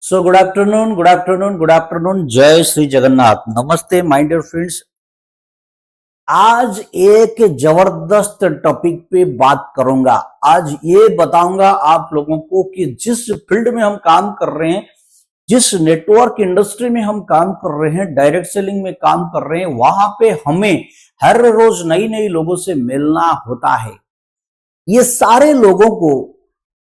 So good afternoon, good afternoon, good afternoon. जय श्री जगन्नाथ। नमस्ते my dear friends. आज एक जबरदस्त टॉपिक पे बात करूंगा। आज ये बताऊंगा आप लोगों को कि जिस फील्ड में हम काम कर रहे हैं, जिस नेटवर्क इंडस्ट्री में हम काम कर रहे हैं, डायरेक्ट सेलिंग में काम कर रहे हैं, वहां पे हमें हर रोज नई नई लोगों से मिलना होता है। ये सारे लोगों को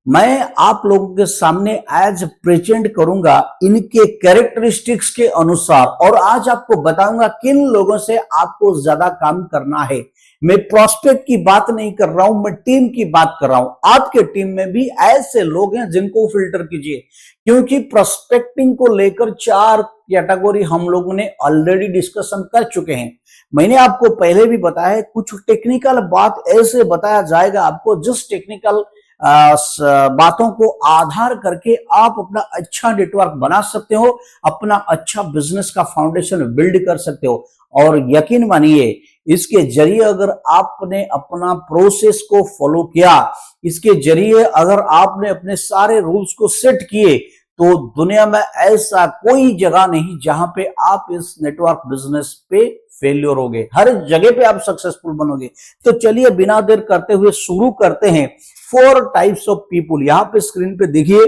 मैं आप लोगों के सामने एज प्रेजेंट करूंगा इनके कैरेक्टरिस्टिक्स के अनुसार, और आज आपको बताऊंगा किन लोगों से आपको ज्यादा काम करना है। मैं प्रोस्पेक्ट की बात नहीं कर रहा हूं, मैं टीम की बात कर रहा हूं। आपके टीम में भी ऐसे लोग हैं जिनको फिल्टर कीजिए, क्योंकि प्रोस्पेक्टिंग को लेकर 4 कैटेगरी हम लोगों ने ऑलरेडी डिस्कशन कर चुके हैं। मैंने आपको पहले भी बताया है, कुछ टेक्निकल बात ऐसे बताया जाएगा आपको, जिस टेक्निकल बातों को आधार करके आप अपना अच्छा नेटवर्क बना सकते हो, अपना अच्छा बिजनेस का फाउंडेशन बिल्ड कर सकते हो। और यकीन मानिए, इसके जरिए अगर आपने अपना प्रोसेस को फॉलो किया, इसके जरिए अगर आपने अपने सारे रूल्स को सेट किए, तो दुनिया में ऐसा कोई जगह नहीं जहां पे आप इस नेटवर्क बिजनेस पे फेलियर होगे। हर जगह पे आप सक्सेसफुल बनोगे। तो चलिए बिना देर करते हुए शुरू करते हैं। 4 टाइप्स ऑफ पीपुल, यहां पे स्क्रीन पे देखिए,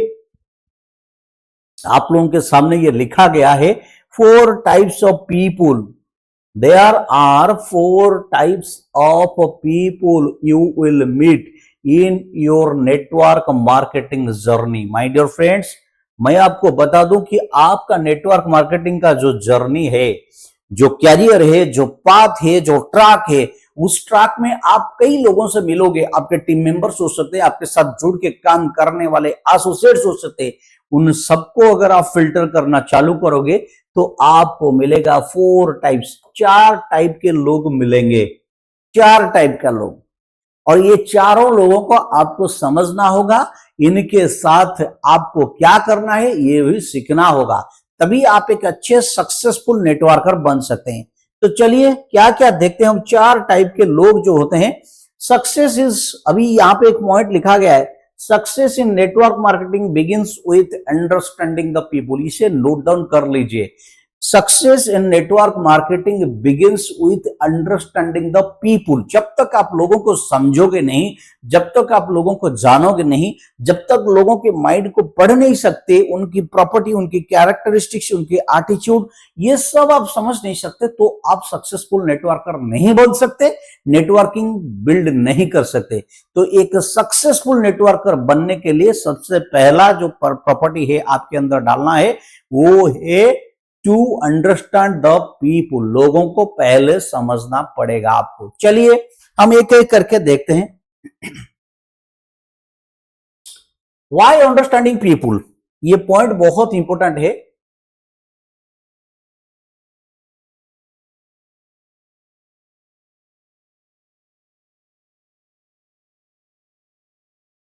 आप लोगों के सामने ये लिखा गया है 4 types of people. There are 4 types of people you will meet in your network marketing journey. My dear friends, मैं आपको बता दूं कि आपका नेटवर्क मार्केटिंग का जो जर्नी है, जो कैरियर है, जो पाथ है, जो ट्रैक है, उस ट्रैक में आप कई लोगों से मिलोगे। आपके टीम मेंबर्स हो सकते हैं, आपके साथ जुड़ के काम करने वाले एसोसिएट्स हो सकते हैं। उन सबको अगर आप फिल्टर करना चालू करोगे तो आपको मिलेगा 4 टाइप्स, 4 टाइप के लोग मिलेंगे, 4 टाइप का लोग। और ये चारों लोगों को आपको समझना होगा, इनके साथ आपको क्या करना है ये भी सीखना होगा, तभी आप एक अच्छे सक्सेसफुल नेटवर्कर बन सकते हैं। तो चलिए क्या क्या देखते हैं हम। 4 टाइप के लोग जो होते हैं। सक्सेस इज, अभी यहां पे एक पॉइंट लिखा गया है, success in network marketing begins with understanding the people. इसे नोट डाउन कर लीजिए। Success in network marketing begins with understanding the people. जब तक आप लोगों को समझोगे नहीं, जब तक आप लोगों को जानोगे नहीं, जब तक लोगों के माइंड को पढ़ नहीं सकते, उनकी प्रॉपर्टी, उनकी कैरेक्टरिस्टिक्स, उनके एटीट्यूड, ये सब आप समझ नहीं सकते, तो आप सक्सेसफुल नेटवर्कर नहीं बन सकते, नेटवर्किंग बिल्ड नहीं कर सकते। तो एक सक्सेसफुल नेटवर्कर बनने के लिए सबसे पहला जो प्रॉपर्टी है आपके अंदर डालना है, वो है टू अंडरस्टैंड द पीपुल। लोगों को पहले समझना पड़ेगा आपको। चलिए हम एक एक करके देखते हैं। वाई अंडरस्टैंडिंग पीपुल, ये पॉइंट बहुत इंपॉर्टेंट है।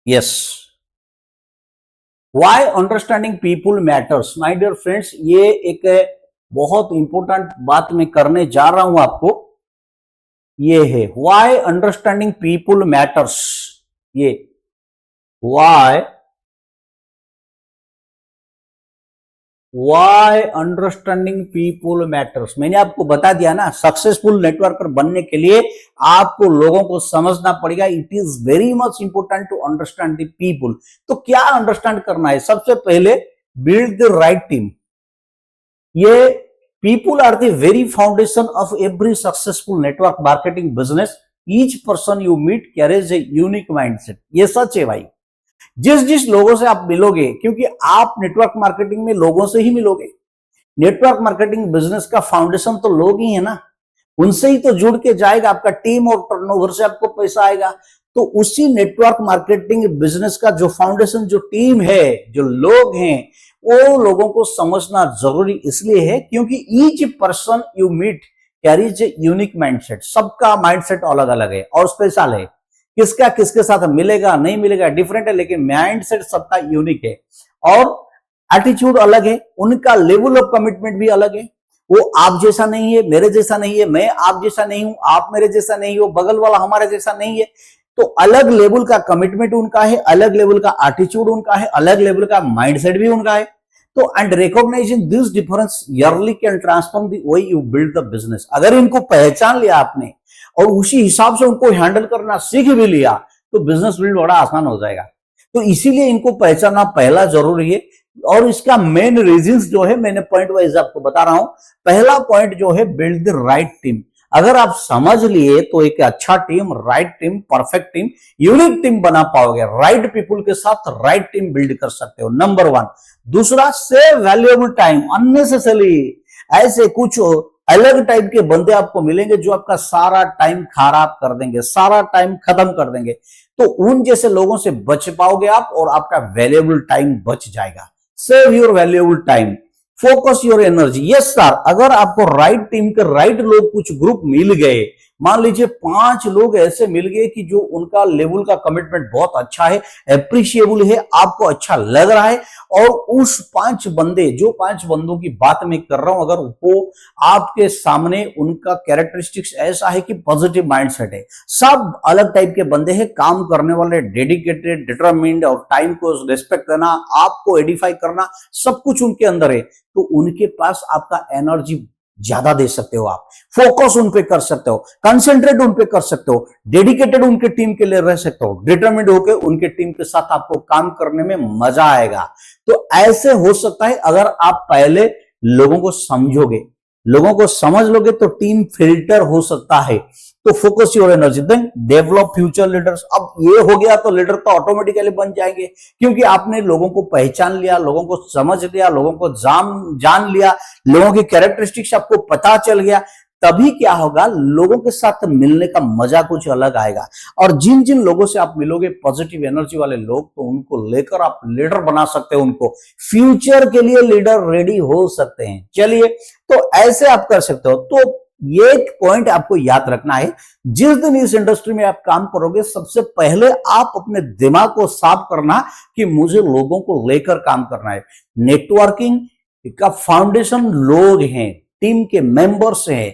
Yes, why understanding people matters. My dear friends, ये एक बहुत इंपॉर्टेंट बात मैं करने जा रहा हूं आपको। ये है वाई अंडरस्टैंडिंग पीपुल मैटर्स। ये वाई अंडरस्टैंडिंग पीपुल मैटर्स, मैंने आपको बता दिया ना, सक्सेसफुल नेटवर्कर बनने के लिए आपको लोगों को समझना पड़ेगा। It is very much important to understand the people. तो क्या अंडरस्टैंड करना है? सबसे पहले बिल्ड द राइट टीम। ये people are the very foundation of every successful network marketing business. Each person you meet carries a unique mindset. ये सच है भाई। जिस जिस लोगों से आप मिलोगे, क्योंकि आप नेटवर्क मार्केटिंग में लोगों से ही मिलोगे, नेटवर्क मार्केटिंग बिजनेस का फाउंडेशन तो लोग ही है ना, उनसे ही तो जुड़ के जाएगा आपका टीम, और टर्नओवर से आपको पैसा आएगा। तो उसी नेटवर्क मार्केटिंग बिजनेस का जो फाउंडेशन, जो टीम है, जो लोग हैं, वो लोगों को समझना जरूरी इसलिए है क्योंकि each person you meet carries a unique mindset. सबका माइंडसेट अलग अलग है और स्पेशल है। किसका किसके साथ मिलेगा नहीं मिलेगा डिफरेंट है, लेकिन माइंडसेट सबका यूनिक है। और एटीट्यूड अलग है, उनका लेवल ऑफ कमिटमेंट भी अलग है। वो आप जैसा नहीं है, मेरे जैसा नहीं है, मैं आप जैसा नहीं हूं, आप मेरे जैसा नहीं हो, बगल वाला हमारे जैसा नहीं है। तो अलग लेवल का कमिटमेंट उनका है, अलग लेवल का एटीट्यूड उनका है, अलग लेवल का माइंडसेट भी उनका है। तो and recognising this difference yearly can transform the way you build the business. अगर इनको पहचान लिया आपने और उसी हिसाब से उनको हैंडल करना सीख भी लिया तो बिजनेस बिल्ड बड़ा आसान हो जाएगा। तो इसीलिए इनको पहचानना पहला जरूरी है। और इसका मेन रीजंस जो है मैंने पॉइंट वाइज आपको बता रहा हूं। पहला पॉइंट जो है बिल्ड द राइट टीम। अगर आप समझ लिए तो एक अच्छा team, right team, perfect team, unique team बना पाओगे। राइट पीपुल के साथ राइट टीम बिल्ड कर सकते हो, नंबर 1। दूसरा, सेव वैल्यूएबल टाइम। अननेसेसरी ऐसे कुछ अलग टाइप के बंदे आपको मिलेंगे जो आपका सारा टाइम खराब कर देंगे, सारा टाइम खत्म कर देंगे। तो उन जैसे लोगों से बच पाओगे आप और आपका वैल्यूएबल टाइम बच जाएगा। Save your valuable time, focus your energy. Yes sir, अगर आपको राइट टीम के राइट लोग कुछ ग्रुप मिल गए, मान लीजिए 5 लोग ऐसे मिल गए कि जो उनका लेवल का कमिटमेंट बहुत अच्छा है, एप्रिशिएबल है, आपको अच्छा लग रहा है, और उस 5 बंदे, जो 5 बंदों की बात मैं कर रहा हूं, अगर वो आपके सामने उनका कैरेक्टरिस्टिक्स ऐसा है कि पॉजिटिव माइंडसेट है, सब अलग टाइप के बंदे हैं, काम करने वाले, डेडिकेटेड, डिटरमिन्ड, और टाइम को रिस्पेक्ट करना, आपको एडिफाई करना, सब कुछ उनके अंदर है, तो उनके पास आपका एनर्जी ज्यादा दे सकते हो आप, फोकस उन पे कर सकते हो, कंसंट्रेट उन पे कर सकते हो, डेडिकेटेड उनके टीम के लिए रह सकते हो, डिटरमिन्ड होकर उनके टीम के साथ आपको काम करने में मजा आएगा। तो ऐसे हो सकता है अगर आप पहले लोगों को समझोगे, लोगों को समझ लोगे तो टीम फिल्टर हो सकता है। तो focus your energy, then develop future leaders. अब ये हो गया तो लीडर तो ऑटोमेटिकली बन जाएंगे, क्योंकि आपने लोगों को पहचान लिया, लोगों को समझ लिया, लोगों को जान लिया, लोगों की कैरेक्टरिस्टिक्स आपको पता चल गया। तभी क्या होगा, लोगों के साथ मिलने का मजा कुछ अलग आएगा। और जिन जिन लोगों से आप मिलोगे पॉजिटिव एनर्जी वाले लोग, तो उनको लेकर आप लीडर बना सकते हो, उनको फ्यूचर के लिए लीडर रेडी हो सकते हैं। चलिए, तो ऐसे आप कर सकते हो। तो ये एक पॉइंट आपको याद रखना है, जिस दिन इस इंडस्ट्री में आप काम करोगे, सबसे पहले आप अपने दिमाग को साफ करना कि मुझे लोगों को लेकर काम करना है। नेटवर्किंग का फाउंडेशन लोग हैं, टीम के मेंबर्स हैं,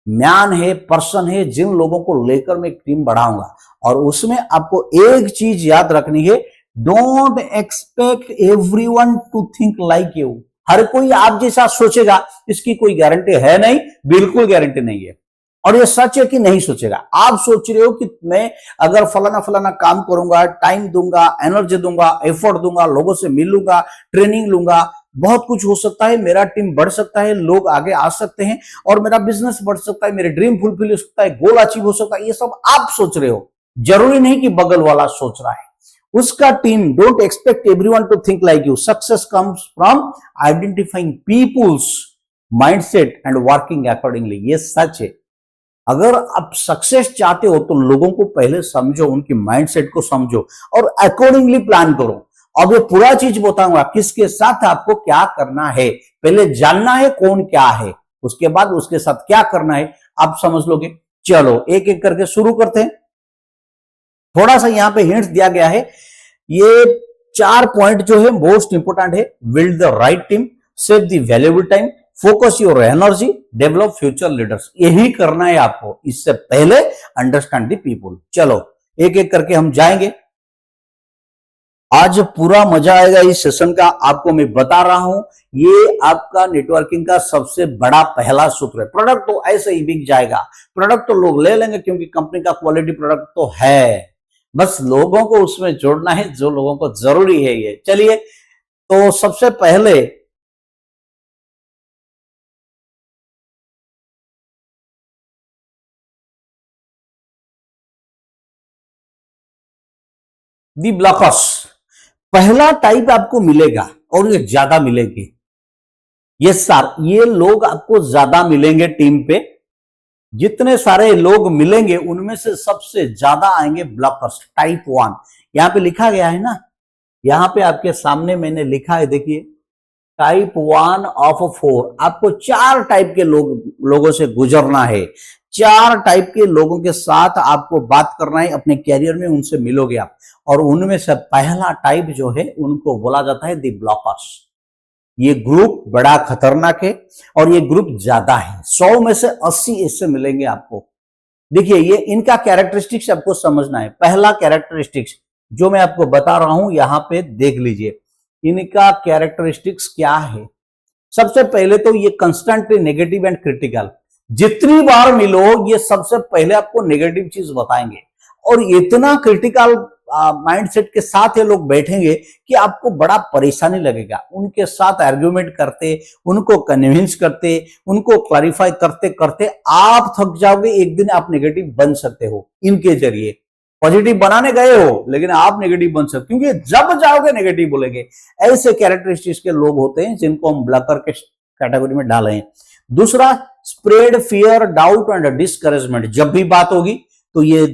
मैन है, पर्सन है, जिन लोगों को लेकर मैं एक टीम बढ़ाऊंगा। और उसमें आपको एक चीज याद रखनी है, don't expect everyone to think like you. हर कोई आप जैसा सोचेगा इसकी कोई गारंटी है नहीं, बिल्कुल गारंटी नहीं है। और ये सच है कि नहीं सोचेगा। आप सोच रहे हो कि मैं अगर फलाना फलाना काम करूंगा, टाइम दूंगा, एनर्जी दूंगा, एफर्ट दूंगा, लोगों से मिलूंगा, ट्रेनिंग लूंगा, बहुत कुछ हो सकता है, मेरा टीम बढ़ सकता है, लोग आगे आ सकते हैं, और मेरा बिजनेस बढ़ सकता है, मेरे ड्रीम फुलफिल हो सकता है, गोल अचीव हो सकता है। ये सब आप सोच रहे हो, जरूरी नहीं कि बगल वाला सोच रहा है। उसका team, don't expect everyone to think like you. Success comes from identifying people's mindset and working accordingly. ये सच है। अगर आप सक्सेस चाहते हो तो लोगों को पहले समझो, उनकी माइंडसेट को समझो और अकॉर्डिंगली प्लान करो। अब ये पूरा चीज बताऊंगा किसके साथ आपको क्या करना है। पहले जानना है कौन क्या है, उसके बाद उसके साथ क्या करना है आप समझ लोगे। चलो एक एक करके शुरू करते हैं। थोड़ा सा यहां पे हिंट्स दिया गया है। ये 4 पॉइंट जो है मोस्ट इंपोर्टेंट है। Build the right team, save the valuable time, focus your energy, develop future leaders. यही करना है आपको। इससे पहले अंडरस्टैंड द पीपुल। चलो एक एक करके हम जाएंगे। आज पूरा मजा आएगा इस सेशन का, आपको मैं बता रहा हूं। ये आपका नेटवर्किंग का सबसे बड़ा पहला सूत्र है। प्रोडक्ट तो ऐसे ही बिक जाएगा, प्रोडक्ट तो लोग ले लेंगे क्योंकि कंपनी का क्वालिटी प्रोडक्ट तो है, बस लोगों को उसमें जोड़ना है जो लोगों को जरूरी है। ये चलिए, तो सबसे पहले दी ब्लॉकर्स, पहला टाइप आपको मिलेगा और ये ज्यादा मिलेगी। यस सर, ये लोग आपको ज्यादा मिलेंगे टीम पे। जितने सारे लोग मिलेंगे उनमें से सबसे ज्यादा आएंगे ब्लॉकर्स, टाइप 1। यहां पे लिखा गया है ना, यहां पे आपके सामने मैंने लिखा है, देखिए, टाइप 1 ऑफ 4। आपको 4 टाइप के लोगों से गुजरना है। 4 टाइप के लोगों के साथ आपको बात करना है अपने कैरियर में, उनसे मिलोगे आप। और उनमें से पहला टाइप जो है उनको बोला जाता है दी ब्लॉकर्स। ये ग्रुप बड़ा खतरनाक है और ये ग्रुप ज्यादा है। 100 में से 80 इससे मिलेंगे आपको। देखिए, ये इनका कैरेक्टरिस्टिक्स आपको समझना है। पहला कैरेक्टरिस्टिक्स जो मैं आपको बता रहा हूं, यहां पे देख लीजिए। इनका कैरेक्टरिस्टिक्स क्या है? सबसे पहले तो ये कंस्टेंटली नेगेटिव एंड क्रिटिकल, जितनी बार मिलो ये सबसे पहले आपको नेगेटिव चीज बताएंगे और इतना क्रिटिकल माइंडसेट के साथ ये लोग बैठेंगे कि आपको बड़ा परेशानी लगेगा। उनके साथ आर्ग्यूमेंट करते, उनको कन्विंस करते, उनको क्लैरिफाई करते करते आप थक जाओगे। एक दिन आप नेगेटिव बन सकते हो इनके जरिए। पॉजिटिव बनाने गए हो लेकिन आप नेगेटिव बन सकते, क्योंकि जब जाओगे नेगेटिव बोलेंगे। ऐसे कैरेक्टरिस्टिक्स के लोग होते हैं जिनको हम ब्लकर के कैटेगरी में डाले हैं। दूसरा, spread fear, doubt and discouragement. जब भी बात होगी तो ये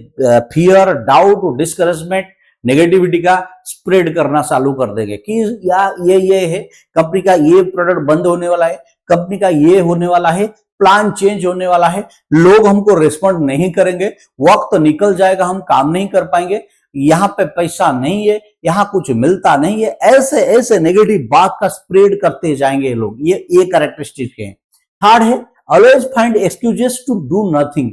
फियर, डाउट, डिस्करेजमेंट, नेगेटिविटी का स्प्रेड करना चालू कर देंगे कि या ये है, कंपनी का ये प्रोडक्ट बंद होने वाला है, कंपनी का ये होने वाला है, प्लान चेंज होने वाला है, लोग हमको रिस्पॉन्ड नहीं करेंगे, वक्त निकल जाएगा, हम काम नहीं कर पाएंगे, यहाँ पे पैसा नहीं है, यहाँ कुछ मिलता नहीं है। ऐसे ऐसे नेगेटिव बात का स्प्रेड करते जाएंगे ये लोग। ये कैरेक्टरिस्टिक है। थर्ड है, always find excuses to do nothing.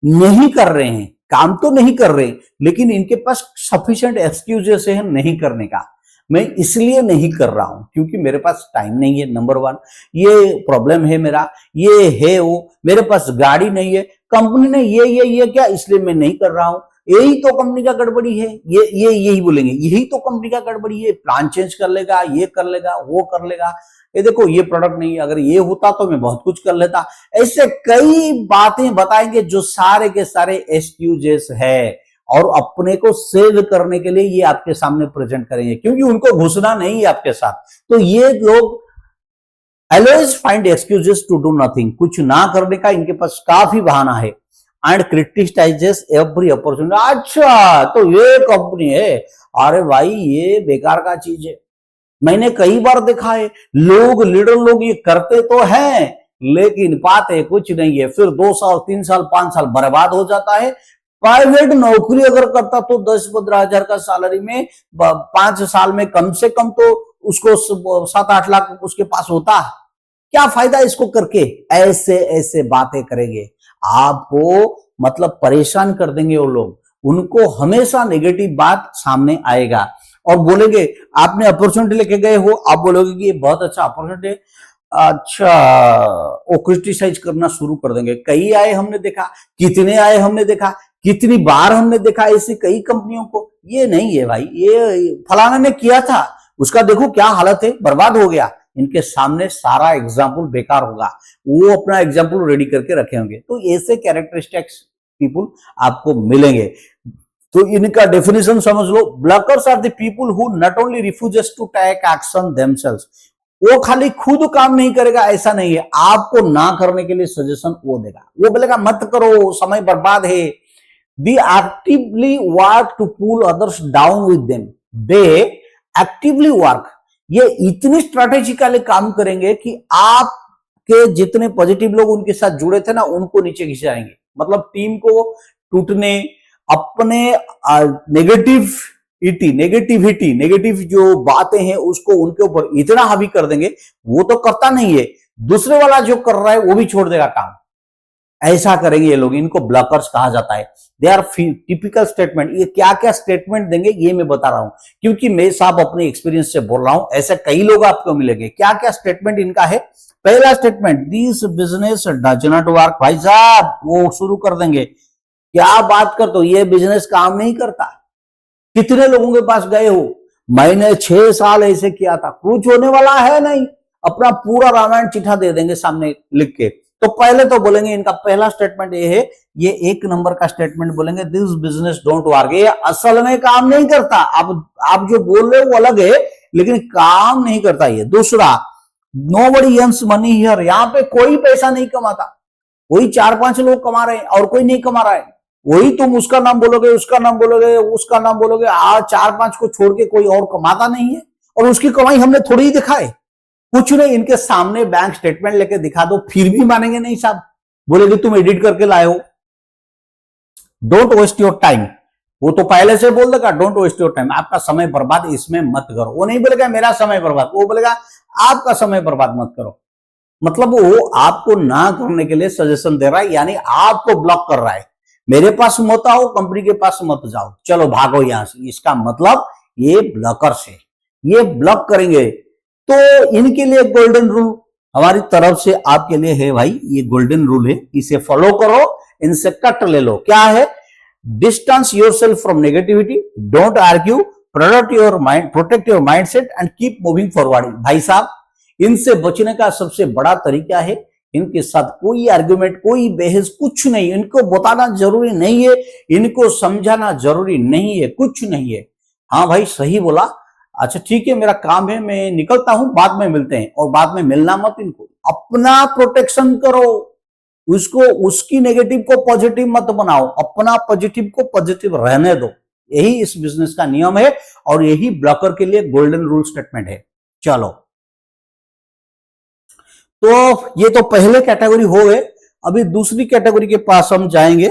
नहीं कर रहे हैं, काम तो नहीं कर रहे, लेकिन इनके पास सफिशिएंट एक्सक्यूजेस है नहीं करने का। मैं इसलिए नहीं कर रहा हूं क्योंकि मेरे पास टाइम नहीं है, नंबर 1, ये प्रॉब्लम है मेरा, ये है वो, मेरे पास गाड़ी नहीं है, कंपनी ने ये क्या, इसलिए मैं नहीं कर रहा हूं। यही तो कंपनी का गड़बड़ी है, ये यही बोलेंगे, यही तो कंपनी का गड़बड़ी है, प्लान चेंज कर लेगा, ये कर लेगा, वो कर लेगा, ये देखो ये प्रोडक्ट नहीं है, अगर ये होता तो मैं बहुत कुछ कर लेता। ऐसे कई बातें बताएंगे जो सारे के सारे एक्सक्यूजेस है और अपने को सेव करने के लिए ये आपके सामने प्रेजेंट करेंगे, क्योंकि उनको घुसना नहीं है आपके साथ। तो ये लोग always find excuses to do nothing, कुछ ना करने का इनके पास काफी बहाना है। And criticises every opportunity. अच्छा तो ये कंपनी है, अरे भाई ये बेकार का चीज है, मैंने कई बार देखा है, लोग लीडर लोग ये करते तो हैं लेकिन पाते कुछ नहीं है, फिर 2 साल 3 साल 5 साल बर्बाद हो जाता है। प्राइवेट नौकरी अगर करता तो 10-15 हजार का सैलरी में 5 साल में कम से कम तो उसको 7-8 लाख उसके पास होता। क्या फायदा इसको करके? ऐसे ऐसे बातें करेंगे, आपको मतलब परेशान कर देंगे वो लोग। उनको हमेशा नेगेटिव बात सामने आएगा और बोलेंगे, आपने अपॉर्चुनिटी लेके गए हो, आप बोलोगे कि ये बहुत अच्छा अपॉर्चुनिटी है, अच्छा, वो क्रिटिसाइज करना शुरू कर देंगे। कई आए हमने देखा, कितने आए हमने देखा, कितनी बार हमने देखा ऐसी कई कंपनियों को। ये नहीं है भाई, ये फलाना ने किया था, उसका देखो क्या हालत है, बर्बाद हो गया। इनके सामने सारा एग्जाम्पल बेकार होगा, वो अपना एग्जाम्पल रेडी करके रखे होंगे। तो ऐसे कैरेक्टरिस्टिक्स पीपुल आपको मिलेंगे। तो इनका डेफिनेशन समझ लो, blockers are the people who not only refuses to take action themselves. वो खाली खुद काम नहीं करेगा ऐसा नहीं है, आपको ना करने के लिए सजेशन वो देगा। वो बोलेगा मत करो, समय बर्बाद है। They actively work to pull others down with them. They actively work, ये इतनी स्ट्रेटेजिकली काम करेंगे कि आपके जितने पॉजिटिव लोग उनके साथ जुड़े थे ना, उनको नीचे खिंचाएंगे। मतलब टीम को टूटने, अपने नेगेटिव जो बातें हैं उसको उनके ऊपर इतना हावी कर देंगे, वो तो करता नहीं है, दूसरे वाला जो कर रहा है वो भी छोड़ देगा काम। ऐसा करेंगे ये लोग, इनको ब्लॉकर्स कहा जाता है। They are typical statement. ये क्या क्या स्टेटमेंट देंगे ये मैं बता रहा हूं, क्योंकि मैं साहब अपने एक्सपीरियंस से बोल रहा हूं। ऐसे कई लोग आपको मिलेंगे। क्या क्या स्टेटमेंट इनका है? पहला statement, this business does not work. भाई साहब वो शुरू कर देंगे, क्या बात करते हो, ये बिजनेस काम नहीं करता। कितने लोगों के पास गए हो, मैंने 6 साल ऐसे किया था, कुछ होने वाला है नहीं, अपना पूरा रामायण चिट्ठा दे देंगे सामने लिख के। तो पहले तो बोलेंगे, इनका पहला स्टेटमेंट ये है, ये 1 नंबर का स्टेटमेंट बोलेंगे, दिस बिजनेस डोंट वर्क। ये असल में काम नहीं करता। आप जो बोल रहे हो वो अलग है, लेकिन काम नहीं करता ये। दूसरा, नोबडी अर्न्स मनी हियर। यहाँ पे कोई पैसा नहीं कमाता, वही 4-5 लोग कमा रहे हैं और कोई नहीं कमा रहा है। वही तुम उसका नाम बोलोगे, उसका नाम बोलोगे, उसका नाम बोलोगे, 4-5 को छोड़ के कोई और कमाता नहीं है। और उसकी कमाई हमने थोड़ी ही दिखाए, कुछ नहीं। इनके सामने बैंक स्टेटमेंट लेके दिखा दो, फिर भी मानेंगे नहीं साहब, बोलेगे तुम एडिट करके लाए हो। डोंट वेस्ट योर टाइम, वो तो पहले से बोल देगा, डोंट वेस्ट योर टाइम, आपका समय बर्बाद इसमें मत करो। वो नहीं बोलेगा मेरा समय बर्बाद, वो बोलेगा आपका समय बर्बाद मत करो। मतलब वो आपको ना करने के लिए सजेशन दे रहा है, यानी आपको ब्लॉक कर रहा है। मेरे पास मत आओ, कंपनी के पास मत जाओ, चलो भागो यहां से। इसका मतलब ये ब्लॉकर्स है। ये ब्लॉक करेंगे। तो इनके लिए गोल्डन रूल हमारी तरफ से आपके लिए है भाई, ये गोल्डन रूल है, इसे फॉलो करो, इनसे कट ले लो। क्या है? Distance yourself from negativity, don't argue, protect your mindset and keep moving forward. भाई साहब, इनसे बचने का सबसे बड़ा तरीका है, इनके साथ कोई आर्ग्यूमेंट, कोई बहस, कुछ नहीं। इनको बताना जरूरी नहीं है, इनको समझाना जरूरी नहीं है, कुछ नहीं है। हाँ भाई, सही बोला, अच्छा ठीक है, मेरा काम है, मैं निकलता हूं, बाद में मिलते हैं। और बाद में मिलना मत, इनको अपना प्रोटेक्शन करो, उसको, उसकी नेगेटिव को पॉजिटिव मत बनाओ, अपना पॉजिटिव को पॉजिटिव रहने दो। यही इस बिजनेस का नियम है और यही ब्लॉकर के लिए गोल्डन रूल स्टेटमेंट है। चलो, तो ये तो पहले कैटेगरी हो गए। अभी दूसरी कैटेगरी के पास हम जाएंगे।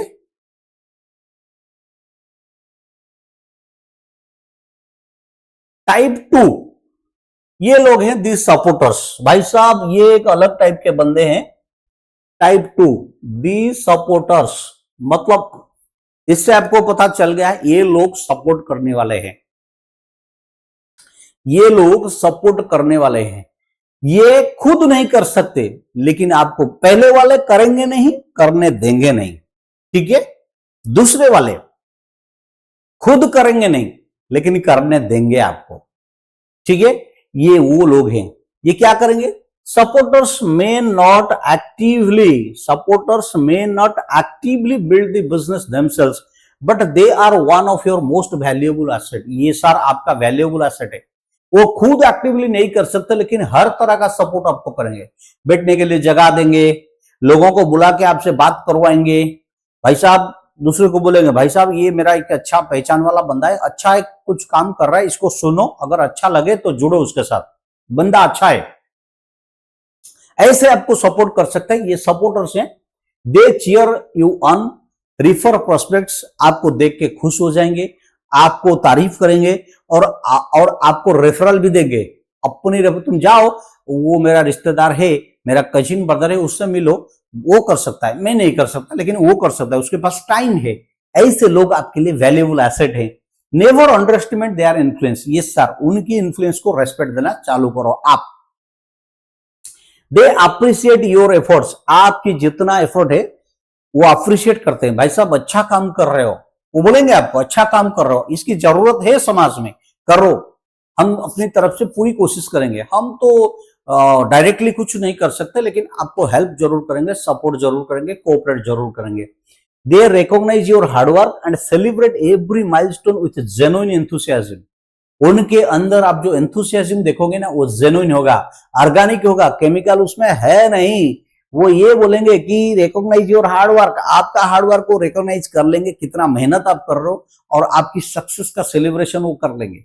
टाइप 2, ये लोग हैं दी सपोर्टर्स। भाई साहब, ये एक अलग टाइप के बंदे हैं। टाइप 2 दी सपोर्टर्स, मतलब इससे आपको पता चल गया है, ये लोग सपोर्ट करने वाले हैं, ये लोग सपोर्ट करने वाले हैं। ये खुद नहीं कर सकते, लेकिन आपको पहले वाले करेंगे नहीं, करने देंगे नहीं, ठीक है। दूसरे वाले खुद करेंगे नहीं, लेकिन करने देंगे आपको, ठीक है। ये वो लोग हैं, ये क्या करेंगे? Supporters may not actively build the business themselves, but they are one of your most valuable asset। ये सर आपका वैल्यूएबल एसेट है। वो खुद एक्टिवली नहीं कर सकते, लेकिन हर तरह का सपोर्ट आपको करेंगे। बैठने के लिए जगह देंगे, लोगों को बुला के आपसे बात करवाएंगे। भाई साहब, दूसरे को बोलेंगे, भाई साहब ये मेरा एक अच्छा पहचान वाला बंदा है, अच्छा है, कुछ काम कर रहा है, इसको सुनो, अगर अच्छा लगे तो जुड़ो उसके साथ, बंदा अच्छा है। ऐसे आपको सपोर्ट कर सकते हैं, ये सपोर्टर्स हैं। They cheer you on, refer prospects, आपको देख के खुश हो जाएंगे, आपको तारीफ करेंगे और आपको रेफरल भी देंगे। अपनी तुम जाओ, वो मेरा रिश्तेदार है, मेरा कजिन ब्रदर है, उससे मिलो, वो कर सकता है, मैं नहीं कर सकता, लेकिन वो कर सकता है, उसके पास टाइम है। ऐसे लोग आपके लिए वैल्यूएबल एसेट है। Never under estimate their influence. Yes sir, उनकी इन्फ्लुएंस को रेस्पेक्ट देना चालू करो आप। दे अप्रिशिएट योर एफर्ट्स, आपकी जितना एफर्ट है वो अप्रिशिएट करते हैं। भाई साहब अच्छा काम कर रहे हो, वो बोलेंगे आपको अच्छा काम कर रहे हो, इसकी जरूरत है समाज में, करो, हम अपनी तरफ से पूरी कोशिश करेंगे। हम तो डायरेक्टली कुछ नहीं कर सकते, लेकिन आपको हेल्प जरूर करेंगे, सपोर्ट जरूर करेंगे, कोऑपरेट जरूर करेंगे। They recognize your hard work and celebrate every milestone with genuine enthusiasm. उनके अंदर आप जो एंथुसियाज्म देखोगे ना, वो जेन्युइन होगा, ऑर्गेनिक होगा, केमिकल उसमें है नहीं। वो ये बोलेंगे कि रिकॉग्नाइज योर हार्डवर्क, आपका हार्डवर्क को रिकॉग्नाइज कर लेंगे, कितना मेहनत आप कर रहे हो, और आपकी सक्सेस का सेलिब्रेशन वो कर लेंगे।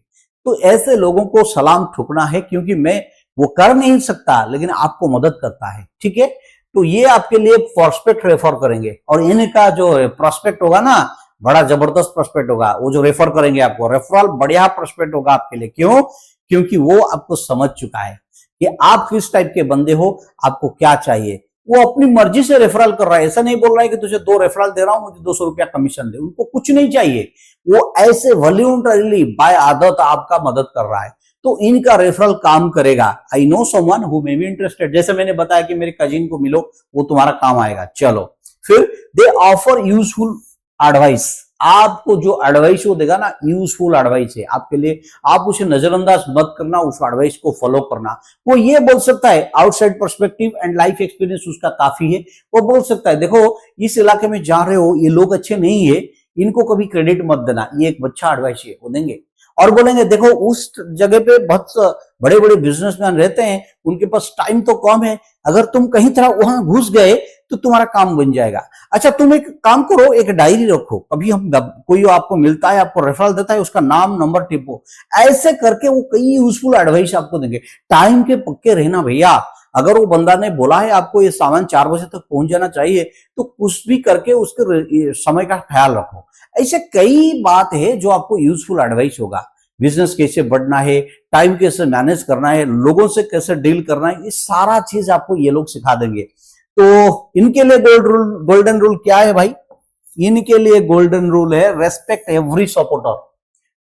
तो ऐसे लोगों को सलाम ठुकना है, क्योंकि मैं वो कर नहीं सकता, लेकिन आपको मदद करता है, ठीक है। तो ये आपके लिए प्रोस्पेक्ट रेफर करेंगे, और इनका जो प्रोस्पेक्ट होगा ना, बड़ा जबरदस्त प्रोस्पेक्ट होगा। वो जो रेफर करेंगे आपको, रेफरल बढ़िया प्रोस्पेक्ट होगा आपके लिए। क्यों? क्योंकि वो आपको समझ चुका है कि आप किस टाइप के बंदे हो, आपको क्या चाहिए। वो अपनी मर्जी से रेफरल कर रहा है, ऐसा नहीं बोल रहा है कि तुझे 2 रेफरल दे रहा हूं, मुझे 200 रुपया कमीशन दे। उनको कुछ नहीं चाहिए, वो ऐसे वॉलंटरली बाय आदत आपका मदद कर रहा है। तो इनका रेफरल काम करेगा। I know someone who may be interested, जैसे मैंने बताया कि मेरे कजिन को मिलो, वो तुम्हारा काम आएगा। चलो, फिर दे ऑफर यूजफुल एडवाइस, आपको जो एडवाइस वो देगा ना, यूजफुल एडवाइस है आपके लिए, आप उसे नजरअंदाज मत करना, उस एडवाइस को फॉलो करना। वो ये बोल सकता है, outside perspective and life experience उसका काफी है। वो बोल सकता है, देखो इस इलाके में जा रहे हो, ये लोग अच्छे नहीं है, इनको कभी क्रेडिट मत देना, ये एक अच्छा एडवाइस है, वो देंगे। और बोलेंगे, देखो उस जगह पे बहुत बड़े बड़े बिजनेसमैन रहते हैं, उनके पास टाइम तो कम है, अगर तुम कहीं तरह वहां घुस गए तो तुम्हारा काम बन जाएगा। अच्छा, तुम एक काम करो, एक डायरी रखो, कभी हम कोई आपको मिलता है, आपको रेफरल देता है, उसका नाम नंबर टिपो। ऐसे करके वो कई यूजफुल एडवाइस आपको देंगे। टाइम के पक्के रहना भैया, अगर वो बंदा ने बोला है आपको ये सामान 4 बजे तक पहुंच जाना चाहिए, तो कुछ भी करके उसके समय का ख्याल रखो। ऐसे कई बात है जो आपको यूजफुल एडवाइस होगा। बिजनेस कैसे बढ़ना है, टाइम कैसे मैनेज करना है, लोगों से कैसे डील करना है, ये सारा चीज आपको ये लोग सिखा देंगे। तो इनके लिए गोल्डन रूल क्या है भाई? इनके लिए गोल्डन रूल है, रेस्पेक्ट एवरी सपोर्टर,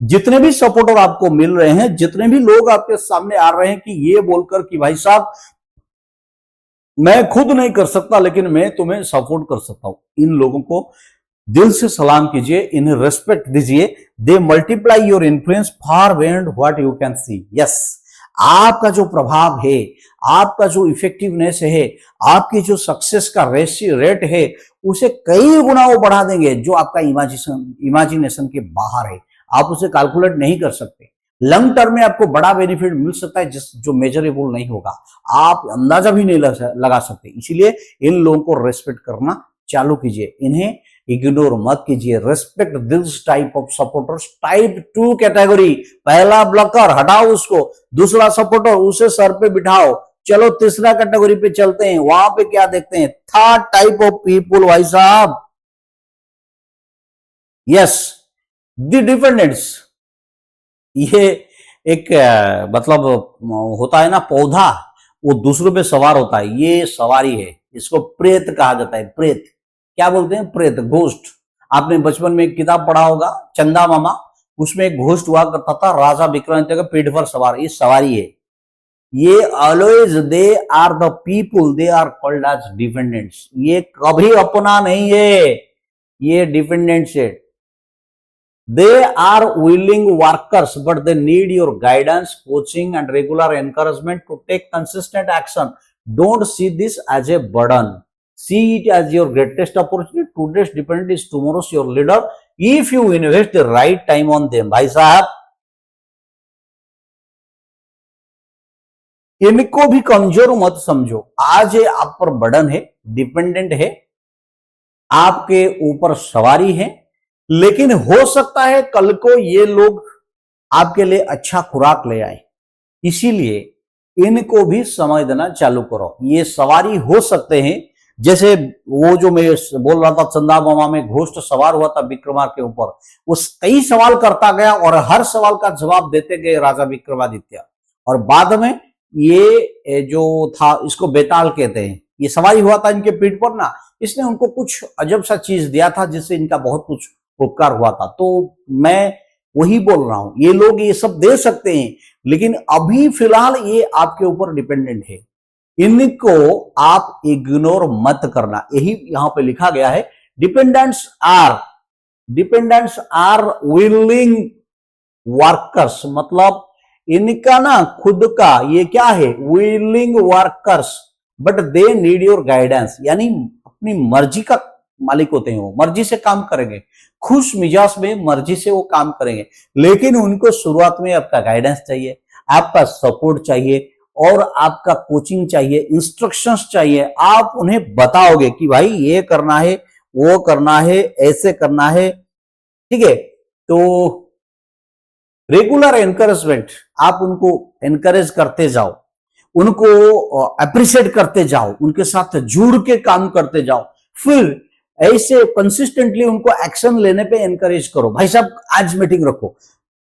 जितने भी सपोर्टर आपको मिल रहे हैं, जितने भी लोग आपके सामने आ रहे हैं कि ये बोलकर कि भाई साहब मैं खुद नहीं कर सकता लेकिन मैं तुम्हें सपोर्ट कर सकता हूं, इन लोगों को दिल से सलाम कीजिए, इन्हें रेस्पेक्ट दीजिए। दे multiply your influence far beyond what you can see. Yes, आपका जो प्रभाव है, आपका जो इफेक्टिवनेस है, आपकी जो सक्सेस का रेट है, उसे कई गुना वो बढ़ा देंगे जो आपका इमेजिनेशन के बाहर है। आप उसे कैलकुलेट नहीं कर सकते। लॉन्ग टर्म में आपको बड़ा बेनिफिट मिल सकता है जो मेजरेबल नहीं होगा, आप अंदाजा भी नहीं लगा सकते। इसीलिए इन लोगों को रेस्पेक्ट करना चालू कीजिए, इन्हें इग्नोर मत कीजिए। Respect this type of supporters. Type 2 category, पहला ब्लॉकर हटाओ उसको, दूसरा सपोर्टर उसे सर पे बिठाओ। चलो तीसरा कैटेगरी पे चलते हैं, वहां पे क्या देखते हैं, थर्ड टाइप ऑफ पीपुल भाई साहब। Yes, the dependents. ये एक मतलब होता है ना पौधा, वो दूसरों पे सवार होता है, ये सवारी है, इसको प्रेत कहा जाता है। प्रेत क्या बोलते हैं, प्रेत, घोस्ट। आपने बचपन में एक किताब पढ़ा होगा चंदा मामा, उसमें एक घोस्ट हुआ करता था, राजा विक्रमादित्य का पीठ पर सवार, ये सवारी है। ये always they are the people, they are called as dependents. ये कभी अपना नहीं है, ये डिपेंडेंट्स है। They are willing workers, but they need your guidance, coaching, and regular encouragement to take consistent action. Don't see this as a burden. See it as your greatest opportunity. Today's dependent is tomorrow's your leader. If you invest the right time on them, भाई साहब, इनको भी कमजोर मत समझो। आज ये आप पर बर्डन है, डिपेंडेंट है, आपके ऊपर सवारी है, लेकिन हो सकता है कल को ये लोग आपके लिए अच्छा खुराक ले आए। इसीलिए इनको भी समय देना चालू करो। ये सवारी हो सकते हैं, जैसे वो जो मैं बोल रहा था चंदा मामा में घोस्ट सवार हुआ था विक्रमादित्य के ऊपर, वो कई सवाल करता गया और हर सवाल का जवाब देते गए राजा विक्रमादित्य, और बाद में ये जो था, इसको बेताल कहते हैं, ये सवारी हुआ था इनके पीठ पर ना, इसने उनको कुछ अजब सा चीज दिया था जिससे इनका बहुत कुछ उपकार हुआ था। तो मैं वही बोल रहा हूं, ये लोग ये सब दे सकते हैं, लेकिन अभी फिलहाल ये आपके ऊपर डिपेंडेंट है, इनको आप इग्नोर मत करना। यही यहां पे लिखा गया है, डिपेंडेंट्स आर विलिंग वर्कर्स, मतलब इनका ना खुद का ये क्या है, willing workers, but they need your guidance. यानी अपनी मर्जी का मालिक होते हैं, वो मर्जी से काम करेंगे, खुश मिजाज में मर्जी से वो काम करेंगे, लेकिन उनको शुरुआत में आपका गाइडेंस चाहिए, आपका सपोर्ट चाहिए, और आपका कोचिंग चाहिए, इंस्ट्रक्शंस चाहिए। आप उन्हें बताओगे कि भाई ये करना है, वो करना है, ऐसे करना है, ठीक है। तो रेगुलर एनकरेजमेंट, आप उनको एनकरेज करते जाओ, उनको अप्रिशिएट करते जाओ, उनके साथ जुड़ के काम करते जाओ, फिर ऐसे कंसिस्टेंटली उनको एक्शन लेने पे एनकरेज करो। भाई साहब आज मीटिंग रखो,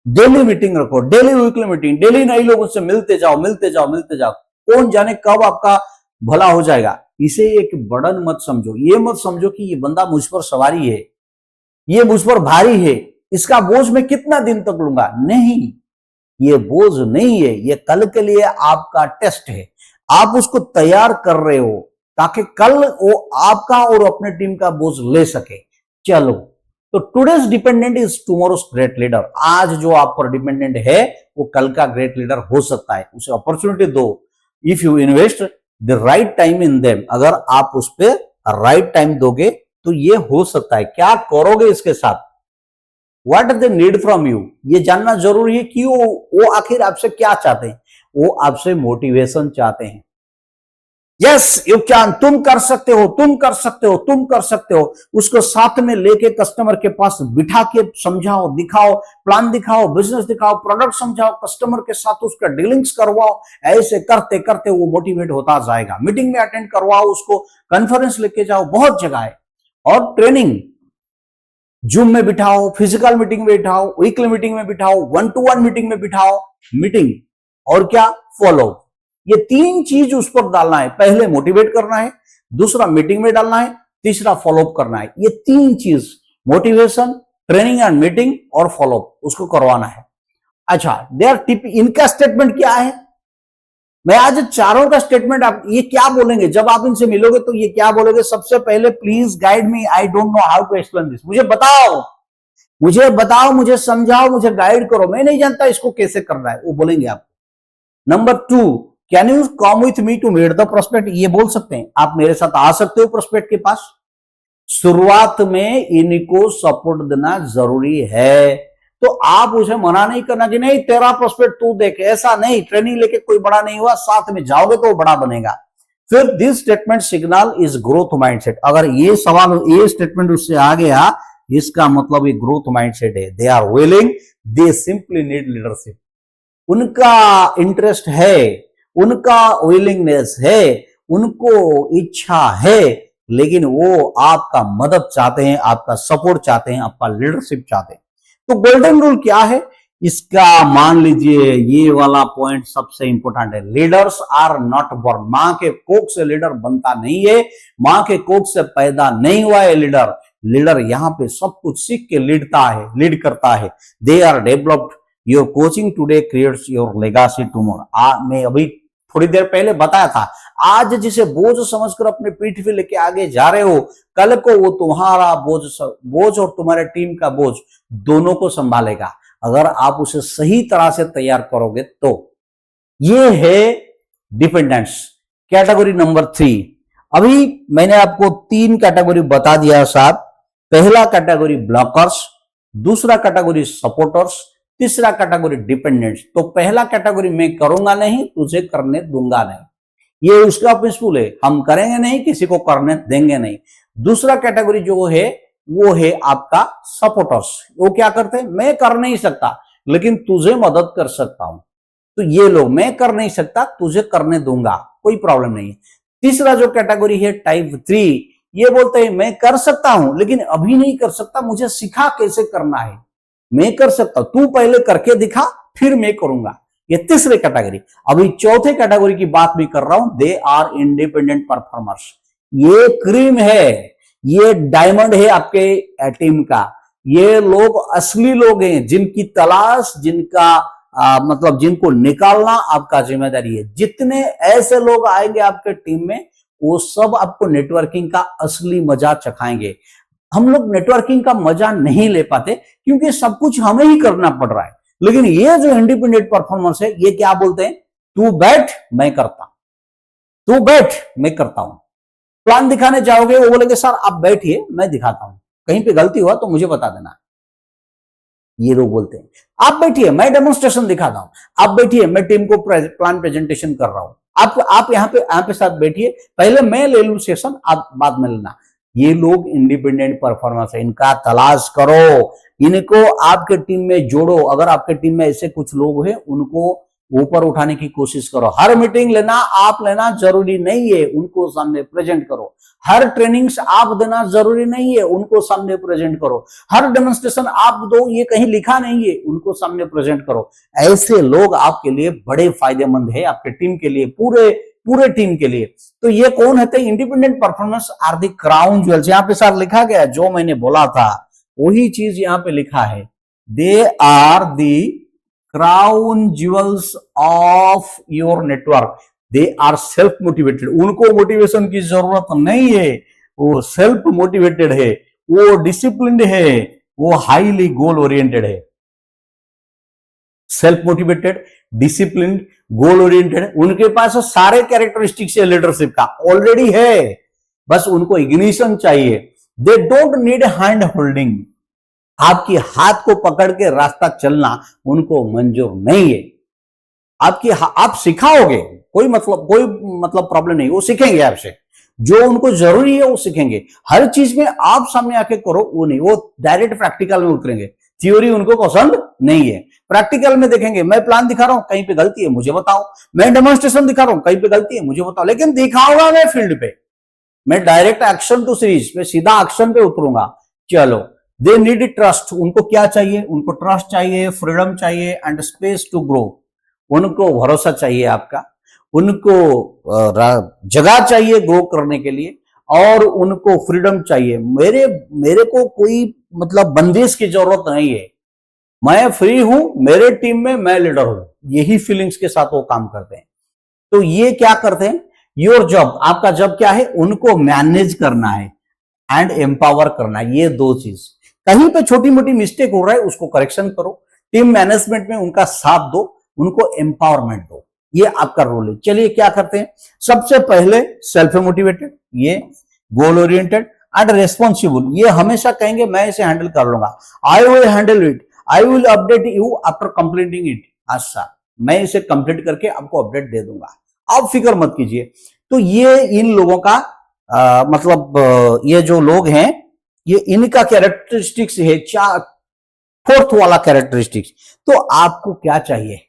डेली मीटिंग रखो, डेली वीकली मीटिंग, डेली नए लोगों से मिलते जाओ, मिलते जाओ, मिलते जाओ। कौन जाने कब आपका भला हो जाएगा। इसे एक बर्डन मत समझो, ये मत समझो कि ये बंदा मुझ पर सवारी है, ये मुझ पर भारी है, इसका बोझ मैं कितना दिन तक लूंगा। नहीं, ये बोझ नहीं है, ये कल के लिए आपका टेस्ट है। आप उसको तैयार कर रहे हो ताकि कल वो आपका और अपने टीम का बोझ ले सके। चलो, तो today's dependent is tomorrow's great leader. आज जो आप पर डिपेंडेंट है वो कल का ग्रेट लीडर हो सकता है, उसे अपॉर्चुनिटी दो। If you invest the right time in them, अगर आप उस पर राइट टाइम दोगे तो ये हो सकता है। क्या करोगे इसके साथ, what they need from you, ये जानना जरूरी है कि वो आखिर आपसे क्या चाहते हैं। वो आपसे मोटिवेशन चाहते हैं। यस यू कैन, तुम कर सकते हो, तुम कर सकते हो, तुम कर सकते हो। उसको साथ में लेके कस्टमर के पास बिठा के समझाओ, दिखाओ, प्लान दिखाओ, बिजनेस दिखाओ, प्रोडक्ट समझाओ, कस्टमर के साथ उसका डीलिंग्स करवाओ। ऐसे करते करते वो मोटिवेट होता जाएगा। मीटिंग में अटेंड करवाओ उसको, कॉन्फ्रेंस लेके जाओ, बहुत जगह है। और ट्रेनिंग जूम में बिठाओ, फिजिकल मीटिंग में बिठाओ, वीकली मीटिंग में बिठाओ, 1-to-1 मीटिंग में बिठाओ। मीटिंग और क्या, फॉलो, ये तीन चीज उस पर डालना है। पहले मोटिवेट करना है, दूसरा मीटिंग में डालना है, तीसरा फॉलोअप करना है। ये तीन चीज, मोटिवेशन, ट्रेनिंग एंड मीटिंग और फॉलोअप उसको करवाना है। अच्छा, देयर टिप, इनका स्टेटमेंट क्या है? मैं आज चारों का स्टेटमेंट, आप ये क्या बोलेंगे जब आप इनसे मिलोगे तो ये क्या बोलोगे? सबसे पहले, please guide me, I don't know how to explain this. मुझे बताओ, मुझे बताओ, मुझे समझाओ, मुझे गाइड करो, मैं नहीं जानता इसको कैसे करना है, वो बोलेंगे आपको। Number 2, can you come with me to meet the prospect? ये बोल सकते हैं, आप मेरे साथ आ सकते हो प्रोस्पेक्ट के पास। शुरुआत में इनको सपोर्ट देना जरूरी है, तो आप उसे मना नहीं करना कि नहीं तेरा प्रोस्पेक्ट तू देख, ऐसा नहीं। ट्रेनिंग लेके कोई बड़ा नहीं हुआ, साथ में जाओगे तो बड़ा बनेगा। फिर this statement signal is growth mindset. अगर ये सवाल, ये स्टेटमेंट उससे आ गया, इसका मतलब ये ग्रोथ माइंडसेट है। They are willing, they simply need leadership. उनका इंटरेस्ट है, उनका विलिंगनेस है, उनको इच्छा है, लेकिन वो आपका मदद चाहते हैं, आपका सपोर्ट चाहते हैं, आपका लीडरशिप चाहते हैं। तो गोल्डन रूल क्या है इसका? मान लीजिए ये वाला पॉइंट सबसे इंपॉर्टेंट है। Leaders are not born. मां के कोख से लीडर बनता नहीं है, मां के कोख से पैदा नहीं हुआ है लीडर। लीडर यहां पे सब कुछ सीख के लीड करता है। They are developed. Your coaching today creates your legacy tomorrow. मैं अभी थोड़ी देर पहले बताया था, आज जिसे बोझ समझकर अपने पीठ पे लेके आगे जा रहे हो, कल को वो तुम्हारा बोझ और तुम्हारे टीम का बोझ दोनों को संभालेगा, अगर आप उसे सही तरह से तैयार करोगे तो। ये है डिपेंडेंस। Category number 3। अभी मैंने आपको 3 कैटेगरी बता दिया साहब। पहला कैटेगरी ब्लॉकर्स, दूसरा कैटेगरी सपोर्टर्स, तीसरा कैटेगरी डिपेंडेंट्स। तो पहला कैटेगरी मैं करूंगा नहीं, तुझे करने दूंगा नहीं, ये उसका प्रिंसिपल है। हम करेंगे नहीं, किसी को करने देंगे नहीं। दूसरा कैटेगरी जो है वो है आपका सपोर्टर्स। वो क्या करते हैं? मैं कर नहीं सकता लेकिन तुझे मदद कर सकता हूं। तो ये लोग, मैं कर नहीं सकता, तुझे करने दूंगा, कोई प्रॉब्लम नहीं है। तीसरा जो कैटेगरी है टाइप 3, ये बोलते हैं मैं कर सकता हूं लेकिन अभी नहीं कर सकता, मुझे सिखा कैसे करना है। मैं कर सकता, तू पहले करके दिखा फिर मैं करूंगा। ये तीसरे कैटेगरी। अभी चौथे कैटेगरी की बात भी कर रहा हूं। They are independent performers. ये क्रीम है, ये डायमंड है आपके टीम का। ये लोग असली लोग हैं जिनकी तलाश, जिनका मतलब जिनको निकालना आपका जिम्मेदारी है। जितने ऐसे लोग आएंगे आपके टीम में, वो सब आपको नेटवर्किंग का असली मजा चखाएंगे। हम लोग नेटवर्किंग का मजा नहीं ले पाते क्योंकि सब कुछ हमें ही करना पड़ रहा है। लेकिन ये जो इंडिपेंडेंट परफॉर्मेंस है, ये क्या बोलते हैं? तू बैठ मैं करता, तू बैठ मैं करता हूं। प्लान दिखाने जाओगे, वो बोलेंगे सर आप बैठिए मैं दिखाता हूं, कहीं पे गलती हुआ तो मुझे बता देना। ये लोग बोलते हैं आप बैठिए मैं डेमोन्स्ट्रेशन दिखाता हूं, आप बैठिए मैं टीम को प्लान प्रेजेंटेशन कर रहा हूं, आप यहाँ पे साथ बैठिए, पहले मैं ले लूं सेशन, आप बाद में लेना। ये लोग इंडिपेंडेंट परफॉर्मेंस है, इनका तलाश करो, इनको आपके टीम में जोड़ो। अगर आपके टीम में ऐसे कुछ लोग हैं, उनको ऊपर उठाने की कोशिश करो। हर मीटिंग लेना आप लेना जरूरी नहीं है, उनको सामने प्रेजेंट करो। हर ट्रेनिंग्स आप देना जरूरी नहीं है, उनको सामने प्रेजेंट करो। हर डेमोन्स्ट्रेशन आप दो, ये कहीं लिखा नहीं है, उनको सामने प्रेजेंट करो। ऐसे लोग आपके लिए बड़े फायदेमंद है, आपके टीम के लिए, पूरे टीम के लिए। तो ये कौन है? Independent performance are the crown jewels. यहाँ पे सर लिखा गया, जो मैंने बोला था वही चीज यहाँ पे लिखा है। They are the crown jewels of your network. They are self motivated. उनको मोटिवेशन की जरूरत नहीं है, वो सेल्फ मोटिवेटेड है, वो डिसिप्लिन्ड है, वो हाईली गोल ओरिएंटेड है। Self motivated, discipline, goal oriented, उनके पास सारे कैरेक्टरिस्टिक्स है लीडरशिप का ऑलरेडी है, बस उनको इग्निशन चाहिए। They don't need hand holding. आपकी हाथ को पकड़ के रास्ता चलना उनको मंजूर नहीं है। आप सिखाओगे, कोई मतलब प्रॉब्लम नहीं, वो सीखेंगे आपसे। जो उनको जरूरी है वो सीखेंगे। हर चीज में आप सामने आके करो, वो नहीं, वो डायरेक्ट प्रैक्टिकल में उतरेंगे। थ्योरी उनको पसंद नहीं है, प्रैक्टिकल में देखेंगे। मैं प्लान दिखा रहा हूं, कहीं पे गलती है मुझे बताओ। मैं डेमोन्स्ट्रेशन दिखा रहा हूं, कहीं पे गलती है मुझे बताओ, लेकिन दिखाऊंगा मैं फील्ड पे। मैं डायरेक्ट एक्शन टू सीरीज, मैं सीधा एक्शन पे उतरूंगा। चलो, दे नीड ट्रस्ट। उनको क्या चाहिए? उनको ट्रस्ट चाहिए, फ्रीडम चाहिए एंड स्पेस टू ग्रो। उनको भरोसा चाहिए आपका, उनको जगह चाहिए ग्रो करने के लिए, और उनको फ्रीडम चाहिए। मेरे मेरे को कोई मतलब बंदिश की जरूरत नहीं है, मैं फ्री हूं, मेरे टीम में मैं लीडर हूं, यही फीलिंग्स के साथ वो काम करते हैं। तो ये क्या करते हैं, योर जॉब, आपका जॉब क्या है, उनको मैनेज करना है एंड एम्पावर करना है, ये दो चीज। कहीं पे छोटी मोटी मिस्टेक हो रहा है उसको करेक्शन करो, टीम मैनेजमेंट में उनका साथ दो, उनको एम्पावरमेंट दो, ये आपका रोल है। चलिए क्या करते हैं, सबसे पहले सेल्फ मोटिवेटेड, ये गोल ओरिएंटेड एंड रेस्पॉन्सिबल, ये हमेशा कहेंगे मैं इसे हैंडल कर लूंगा, I will handle it, I will update you after completing it, अच्छा मैं इसे कंप्लीट करके आपको अपडेट दे दूंगा, आप फिक्र मत कीजिए। तो ये इन लोगों का ये जो लोग हैं, ये इनका कैरेक्टरिस्टिक्स है, चार फोर्थ वाला कैरेक्टरिस्टिक्स। तो आपको क्या चाहिए,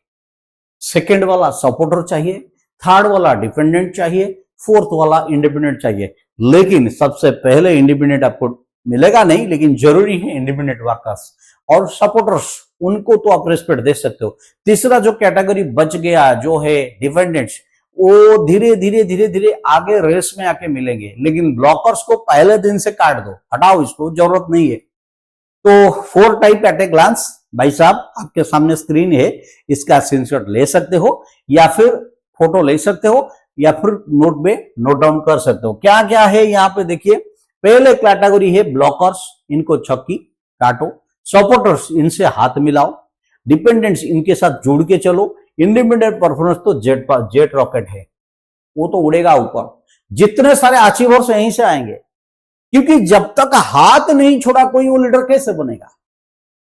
सेकंड वाला सपोर्टर चाहिए, थर्ड वाला डिपेंडेंट चाहिए, फोर्थ वाला इंडिपेंडेंट चाहिए। लेकिन सबसे पहले इंडिपेंडेंट आपको मिलेगा नहीं, लेकिन जरूरी है इंडिपेंडेंट वर्कर्स और सपोर्टर्स, उनको तो आप रेस्पेक्ट दे सकते हो। तीसरा जो कैटेगरी बच गया जो है डिपेंडेंट्स, वो धीरे धीरे धीरे धीरे आगे रेस में आके मिलेंगे, लेकिन ब्लॉकर्स को पहले दिन से काट दो, हटाओ, इसको जरूरत नहीं है। तो 4 टाइप एट ए ग्लांस, भाई साहब आपके सामने स्क्रीन है, इसका स्क्रीनशॉट ले सकते हो या फिर फोटो ले सकते हो या फिर नोट में नोट डाउन कर सकते हो। क्या क्या है यहाँ पे देखिए, पहले कैटेगरी है ब्लॉकर्स, इनको छक्की काटो, सपोर्टर्स इनसे हाथ मिलाओ, डिपेंडेंट्स इनके साथ जुड़ के चलो, इंडिपेंडेंट परफॉर्मेंस तो जेट रॉकेट है, वो तो उड़ेगा ऊपर, जितने सारे अचीवर्स यहीं से आएंगे, क्योंकि जब तक हाथ नहीं छोड़ा कोई, वो लीडर कैसे बनेगा,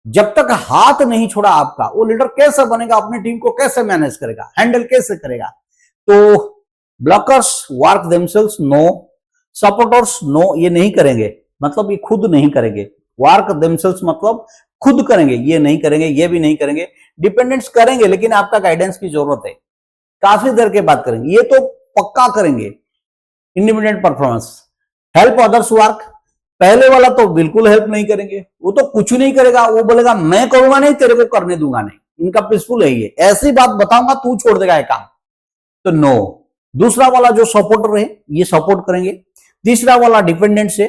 जब तक हाथ नहीं छोड़ा आपका, वो लीडर कैसे बनेगा, अपनी टीम को कैसे मैनेज करेगा, हैंडल कैसे करेगा। तो blockers work themselves, no, supporters no, ये नहीं करेंगे, मतलब ये खुद नहीं करेंगे, वर्क देमसेल्व्स मतलब खुद करेंगे, ये नहीं करेंगे, ये भी नहीं करेंगे। डिपेंडेंट्स करेंगे लेकिन आपका गाइडेंस की जरूरत है, काफी देर के बाद करेंगे, ये तो पक्का करेंगे। Independent performance, help others work, पहले वाला तो बिल्कुल हेल्प नहीं करेंगे, वो तो कुछ नहीं करेगा, वो बोलेगा मैं करूंगा नहीं, तेरे को करने दूंगा नहीं, इनका प्रिंसिपल है ये, ऐसी बात बताऊंगा तू छोड़ देगा ये काम, तो नो। दूसरा वाला जो सपोर्टर है ये सपोर्ट करेंगे। तीसरा वाला डिपेंडेंट से,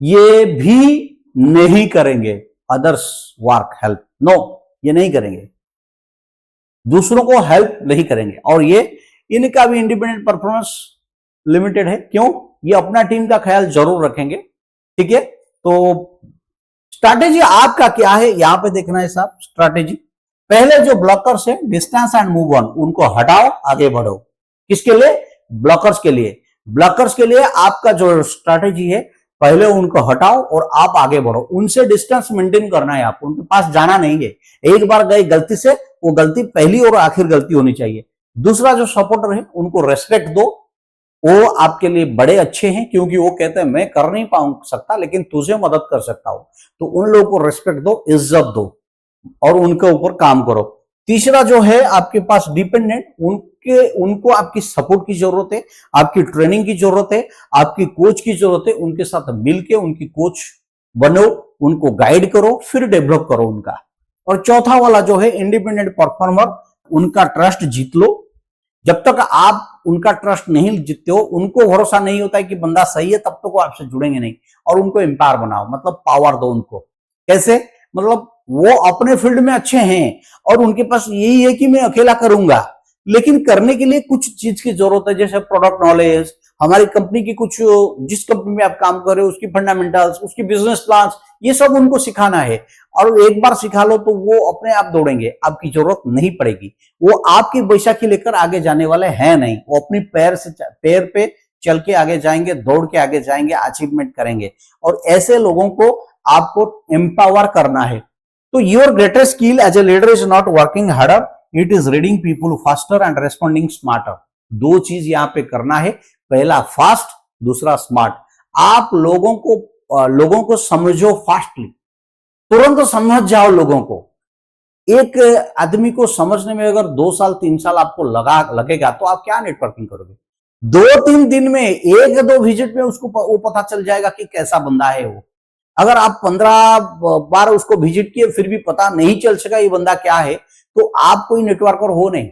ये भी नहीं करेंगे अदर्स वर्क हेल्प, नो, ये नहीं करेंगे, दूसरों को हेल्प नहीं करेंगे। और ये इनका भी इंडिपेंडेंट परफॉर्मेंस लिमिटेड है, क्यों, ये अपना टीम का ख्याल जरूर रखेंगे, ठीक है। तो स्ट्रैटेजी आपका क्या है यहां पे देखना है साहब, स्ट्रैटेजी पहले जो ब्लॉकर्स है, डिस्टेंस एंड मूव ऑन, उनको हटाओ, आगे बढ़ो। किसके लिए, ब्लॉकर्स के लिए। ब्लॉकर्स के लिए आपका जो स्ट्रैटेजी है, पहले उनको हटाओ और आप आगे बढ़ो, उनसे डिस्टेंस मेंटेन करना है, आपको उनके पास जाना नहीं है, एक बार गए गलती से, वो गलती पहली और आखिर गलती होनी चाहिए। दूसरा जो सपोर्टर है उनको रेस्पेक्ट दो, वो आपके लिए बड़े अच्छे हैं, क्योंकि वो कहते हैं मैं कर नहीं पाऊं सकता लेकिन तुझे मदद कर सकता हूं, तो उन लोगों को रेस्पेक्ट दो, इज्जत दो और उनके ऊपर काम करो। तीसरा जो है आपके पास डिपेंडेंट, उनको आपकी सपोर्ट की जरूरत है, आपकी ट्रेनिंग की जरूरत है, आपकी कोच की जरूरत है, उनके साथ मिलके उनकी कोच बनो, उनको गाइड करो, फिर डेवलप करो उनका। और चौथा वाला जो है इंडिपेंडेंट परफॉर्मर, उनका ट्रस्ट जीत लो। जब तक आप उनका ट्रस्ट नहीं जीतते हो, उनको भरोसा नहीं होता है कि बंदा सही है, तब तक वो आपसे जुड़ेंगे नहीं। और उनको एम्पावर बनाओ, मतलब पावर दो उनको। कैसे, मतलब वो अपने फील्ड में अच्छे हैं और उनके पास यही है कि मैं अकेला करूंगा, लेकिन करने के लिए कुछ चीज की जरूरत है, जैसे प्रोडक्ट नॉलेज, हमारी कंपनी की कुछ, जिस कंपनी में आप काम कर रहे हो उसकी फंडामेंटल्स, उसकी बिजनेस प्लान, ये सब उनको सिखाना है। और एक बार सिखा लो तो वो अपने आप दौड़ेंगे, आपकी जरूरत नहीं पड़ेगी। वो आपकी बैसाखी लेकर आगे जाने वाले हैं नहीं, वो अपनी पैर पे चल के आगे जाएंगे, दौड़ के आगे जाएंगे, अचीवमेंट करेंगे। और ऐसे लोगों को आपको एम्पावर करना है। तो your greatest skill as a leader is not working harder, it is reading people faster and responding smarter. दो चीज यहां पे करना है, पहला फास्ट, दूसरा स्मार्ट। आप लोगों को समझो फास्टली, तुरंत समझ जाओ लोगों को। एक आदमी को समझने में अगर 2 साल 3 साल आपको लगेगा तो आप क्या नेटवर्किंग करोगे। 2-3 दिन में, 1-2 विजिट में उसको वो पता चल जाएगा कि कैसा बंदा है वो। अगर आप 15 बार उसको विजिट किए फिर भी पता नहीं चल सका ये बंदा क्या है, तो आप कोई नेटवर्कर हो नहीं,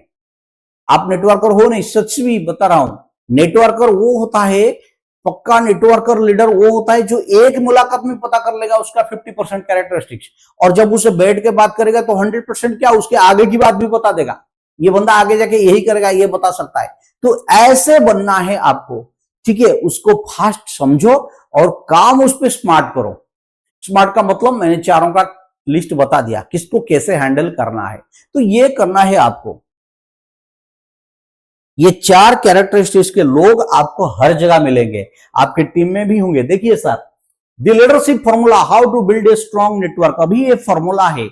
आप नेटवर्कर हो नहीं। सच भी बता रहा हूं, नेटवर्कर वो होता है पक्का नेटवर्कर लीडर वो होता है जो एक मुलाकात में पता कर लेगा उसका 50% कैरेक्टरिस्टिक्स, और जब उसे बैठ के बात करेगा तो 100% क्या उसके आगे की बात भी बता देगा, ये बंदा आगे जाके यही करेगा, ये बता सकता है। तो ऐसे बनना है आपको, ठीक है। उसको फास्ट समझो और काम उस पर स्मार्ट करो। स्मार्ट का मतलब मैंने चारों का लिस्ट बता दिया, किसको कैसे हैंडल करना है, तो ये करना है आपको। ये 4 कैरेक्टरिस्टिक्स के लोग आपको हर जगह मिलेंगे, आपके टीम में भी होंगे। देखिए sir, the leadership formula, how to build a strong network, अभी ये फॉर्मूला है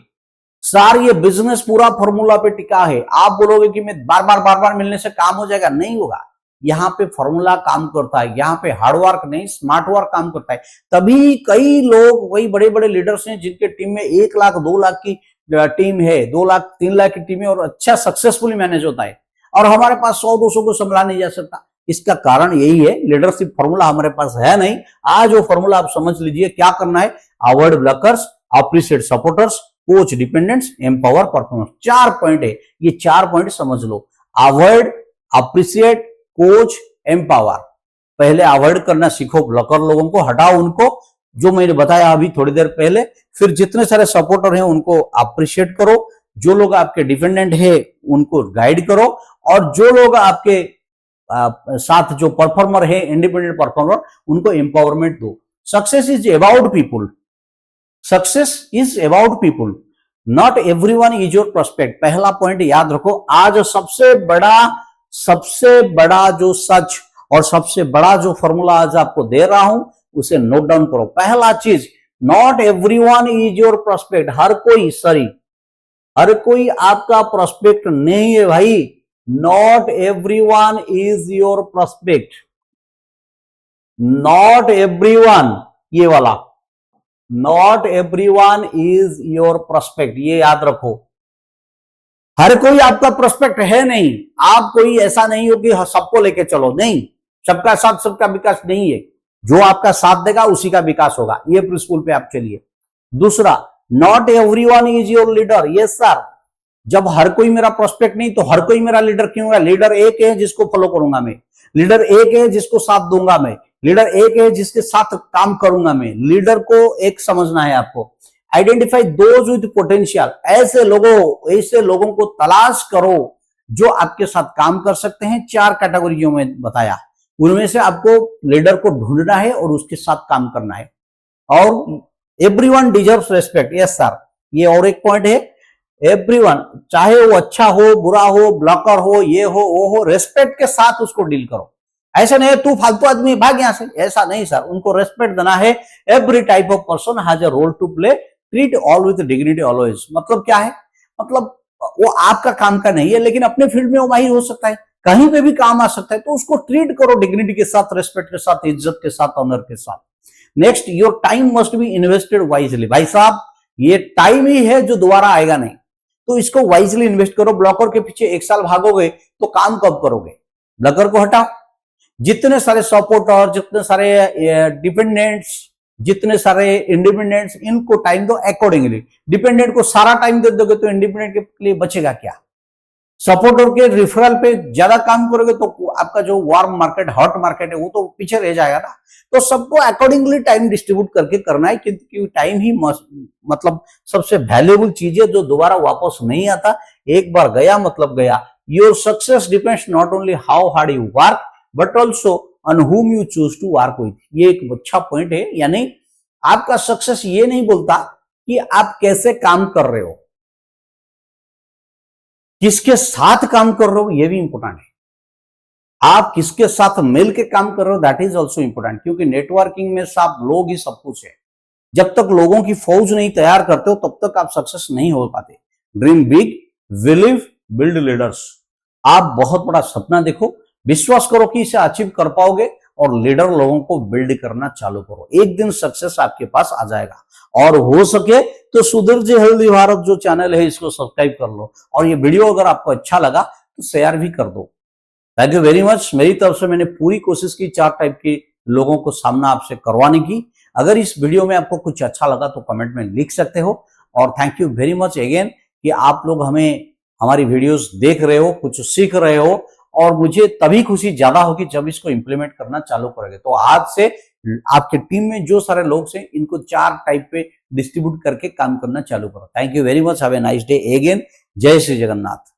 सर, ये बिजनेस पूरा फॉर्मूला पे टिका है। आप बोलोगे कि मैं बार बार मिलने से काम हो जाएगा, नहीं होगा। यहाँ पे फॉर्मूला काम करता है, यहाँ पे हार्डवर्क नहीं स्मार्ट वर्क काम करता है। तभी कई लोग, वही बड़े बड़े लीडर्स हैं जिनके टीम में 1 लाख 2 लाख की टीम है, 2 लाख 3 लाख की टीम है, और अच्छा सक्सेसफुली मैनेज होता है, और हमारे पास 100-200 को संभाला नहीं जा सकता। इसका कारण यही है, लीडरशिप फॉर्मूला हमारे पास है नहीं। आज वो फॉर्मूला आप समझ लीजिए क्या करना है। Avoid blockers, appreciate supporters, coach dependents, empower performance. 4 point है, ये 4 पॉइंट समझ लो। Avoid, appreciate, coach, empower. पहले अवॉइड करना सीखो, ब्लॉकर लोगों को हटाओ, उनको जो मैंने बताया अभी थोड़ी देर पहले। फिर जितने सारे सपोर्टर हैं उनको अप्रिशिएट करो, जो लोग आपके डिपेंडेंट है उनको गाइड करो, और जो लोग आपके साथ जो परफॉर्मर है, इंडिपेंडेंट परफॉर्मर, उनको एम्पावरमेंट दो। Success is about people, success is about people, not everyone is your prospect. पहला पॉइंट याद रखो। आज सबसे बड़ा जो सच और सबसे बड़ा जो फॉर्मूला आज आपको दे रहा हूं, उसे नोट डाउन करो। पहला चीज, not everyone is your prospect. हर कोई आपका प्रोस्पेक्ट नहीं है भाई। Not everyone is your prospect, not everyone, ये वाला not everyone is your prospect, ये याद रखो। हर कोई आपका प्रोस्पेक्ट है नहीं। आप कोई ऐसा नहीं हो कि सबको लेके चलो, नहीं। सबका साथ सबका विकास नहीं है, जो आपका साथ देगा उसी का विकास होगा। ये प्रिंसिपल पे आप चलिए। दूसरा, not everyone is your leader. Yes sir, जब हर कोई मेरा प्रोस्पेक्ट नहीं तो हर कोई मेरा लीडर क्यों होगा? लीडर एक है जिसको फॉलो करूंगा मैं, लीडर एक है जिसको साथ दूंगा मैं, लीडर एक है जिसके साथ काम करूंगा मैं। लीडर को एक समझना है आपको। आइडेंटिफाई दोज विद पोटेंशियल, ऐसे लोगों को तलाश करो जो आपके साथ काम कर सकते हैं। 4 कैटेगरी जो मैं बताया, उनमें से आपको लीडर को ढूंढना है और उसके साथ काम करना है। और everyone deserves respect. Yes sir, ये और एक पॉइंट है। एवरीवन, चाहे वो अच्छा हो, बुरा हो, ब्लॉकर हो, ये हो, वो हो, रेस्पेक्ट के साथ उसको डील करो। ऐसा नहीं है तू फालतू आदमी भाग यहां से, ऐसा नहीं सर। उनको रेस्पेक्ट देना है। Every type of person has a role to play, treat all with dignity always. मतलब क्या है? मतलब वो आपका काम का नहीं है, लेकिन अपने फील्ड में वो माहिर हो सकता है, कहीं पे भी काम आ सकता है, तो उसको ट्रीट करो डिग्निटी के साथ, रेस्पेक्ट के साथ, इज्जत के साथ, ऑनर के साथ। Next, your time must be invested wisely. भाई साहब, ये टाइम ही है जो दोबारा आएगा नहीं, तो इसको वाइजली इन्वेस्ट करो। ब्लॉकर के पीछे 1 साल भागोगे तो काम कब करोगे? ब्लॉकर को हटाओ। जितने सारे सपोर्टर, जितने सारे डिपेंडेंट्स, जितने सारे इंडिपेंडेंट्स, इनको टाइम दो अकॉर्डिंगली। डिपेंडेंट को सारा टाइम दे दोगे तो इंडिपेंडेंट के लिए बचेगा क्या? सपोर्टर के रिफरल पे ज्यादा काम करोगे तो आपका जो वार्म मार्केट, हॉट मार्केट है, वो तो पीछे रह जाएगा ना। तो सबको अकॉर्डिंगली टाइम डिस्ट्रीब्यूट करके करना है, क्योंकि टाइम ही मतलब सबसे वैल्यूएबल चीज है जो दोबारा वापस नहीं आता। एक बार गया मतलब गया। Your success depends not only how hard you work but also on whom you choose to work with। ये एक अच्छा पॉइंट है। यानी आपका सक्सेस ये नहीं बोलता कि आप कैसे काम कर रहे हो, किसके साथ काम कर रहे हो, ये भी इंपॉर्टेंट है। आप किसके साथ मिल के काम कर रहे हो, दैट इज ऑल्सो इंपॉर्टेंट, क्योंकि नेटवर्किंग में सब लोग ही सब कुछ है। जब तक लोगों की फौज नहीं तैयार करते हो तब तक आप सक्सेस नहीं हो पाते। Dream big, believe, build leaders. आप बहुत बड़ा सपना देखो, विश्वास करो कि इसे अचीव कर पाओगे, और लीडर लोगों को बिल्ड करना चालू करो। एक दिन सक्सेस आपके पास आ जाएगा। और हो सके तो सुधीर जी हेल्दी भारत जो चैनल है, इसको सब्सक्राइब कर लो, और ये वीडियो अगर आपको अच्छा लगा तो शेयर भी कर दो। Thank you very much. मेरी तरफ से मैंने पूरी कोशिश की 4 टाइप के लोगों को सामना आपसे करवाने की। अगर इस वीडियो में आपको कुछ अच्छा लगा तो कमेंट में लिख सकते हो। और thank you very much again कि आप लोग हमारी वीडियोस देख रहे हो, कुछ सीख रहे हो, और मुझे तभी खुशी ज्यादा होगी जब इसको इंप्लीमेंट करना चालू करेंगे। तो आज से आपके टीम में जो सारे लोग हैं इनको 4 टाइप पे डिस्ट्रीब्यूट करके काम करना चालू करो। Thank you very much, have a nice day again. जय श्री जगन्नाथ।